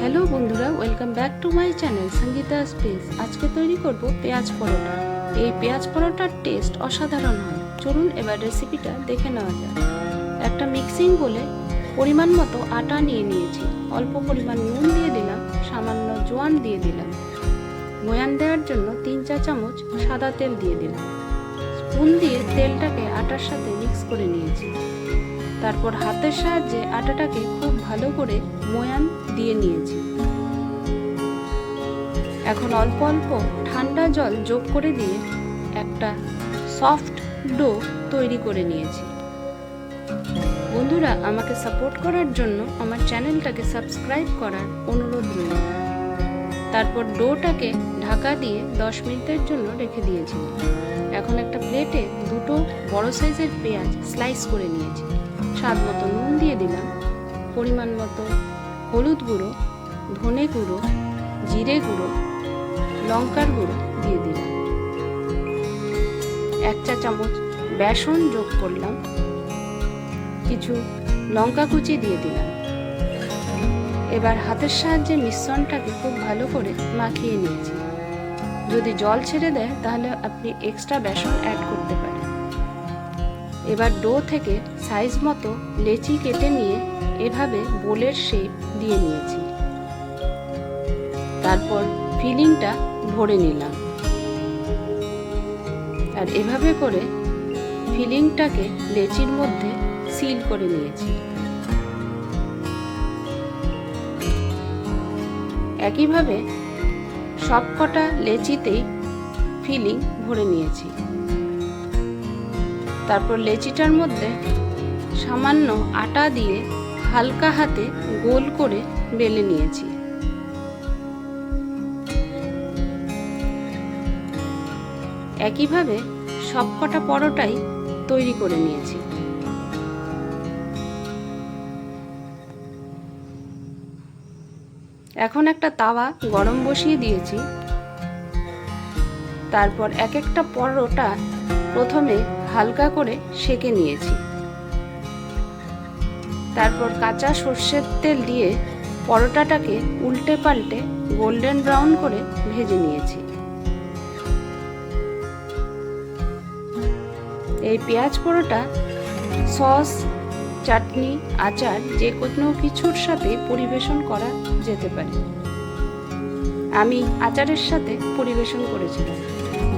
Hello বন্ধুরা, welcome back to my channel Sangeeta space. আজকে তৈরি করব পেঁয়াজ পরোটা। এই পেঁয়াজ পরোটার টেস্ট অসাধারণ হয়। চলুন এবার রেসিপিটা দেখে নেওয়া যাক। একটা মিক্সিং বলে পরিমাণ মতো আটা নিয়ে নিয়েছি, অল্প পরিমাণ নুন দিয়ে দিলাম, সামান্য জোয়ান দিয়ে দিলাম, ময়ান দেওয়ার জন্য 3-4 চামচ সাদা তেল দিয়ে দিলাম। স্পুন দিয়ে তেলটাকে আটার সাথে মিক্স করে নিয়েছি। তারপর হাতের সাহায্যে আটাটাকে খুব ভালো করে ময়ান দিয়ে নিয়েছি। এখন অল্প অল্প ঠান্ডা জল যোগ করে দিয়ে একটা সফট ডো তৈরি করে নিয়েছি। বন্ধুরা, আমাকে সাপোর্ট করার জন্য আমার চ্যানেলটাকে সাবস্ক্রাইব করার অনুরোধ রইল। তারপর ডোটাকে ঢাকা দিয়ে 10 মিনিটের জন্য রেখে দিয়েছি। এখন একটা প্লেটে দুটো বড় সাইজের পেঁয়াজ স্লাইস করে নিয়েছি। স্বাদ মতো নুন দিয়ে দিলাম, পরিমাণ মতো হলুদ গুঁড়ো, ধনে গুঁড়ো, জিরে গুঁড়ো, লঙ্কার গুঁড়ো দিয়ে দিলাম। 1 চা চামচ বেসন যোগ করলাম, কিছু লঙ্কা কুচি দিয়ে দিলাম। এবার হাতের সাহায্যে মিশ্রণটাকে খুব ভালো করে মাখিয়ে নিয়েছি। যদি জল ছেড়ে দেয় তাহলে আপনি এক্সট্রা বেসন অ্যাড করতে পারেন। এবার ডো থেকে সাইজ মতো লেচি কেটে নিয়ে এভাবে বোলের শেপ দিয়ে নিয়েছি। তারপর ফিলিংটা ভরে নিলাম, আর এভাবে করে ফিলিংটাকে লেচির মধ্যে সিল করে নিয়েছি। একইভাবে সবকটা লেচিতেই ফিলিং ভরে নিয়েছি। তারপর লেচিটার মধ্যে সামান্য আটা দিয়ে হালকা হাতে গোল করে বেলে নিয়েছি। একইভাবে সবকটা পরোটাই তৈরি করে নিয়েছি। এখন একটা তাওয়া গরম বসিয়ে দিয়েছি। তারপর এক একটা পরোটা প্রথমে হালকা করে সেঁকে নিয়েছি। তারপর কাঁচা সর্ষের তেল দিয়ে পরোটাটাকে উল্টে পাল্টে গোল্ডেন ব্রাউন করে ভেজে নিয়েছি। এই পেঁয়াজ পরোটা সস, চাটনি, আচার যে কোনো কিছুর সাথে পরিবেশন করা যেতে পারে। আমি আচারের সাথে পরিবেশন করেছিলাম।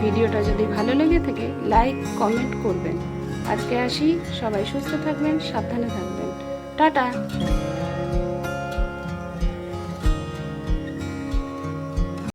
ভিডিওটা যদি ভালো লেগে থাকে লাইক কমেন্ট করবেন। আজকে আসি, সবাই সুস্থ থাকবেন, সাবধানে থাকবেন। টাটা।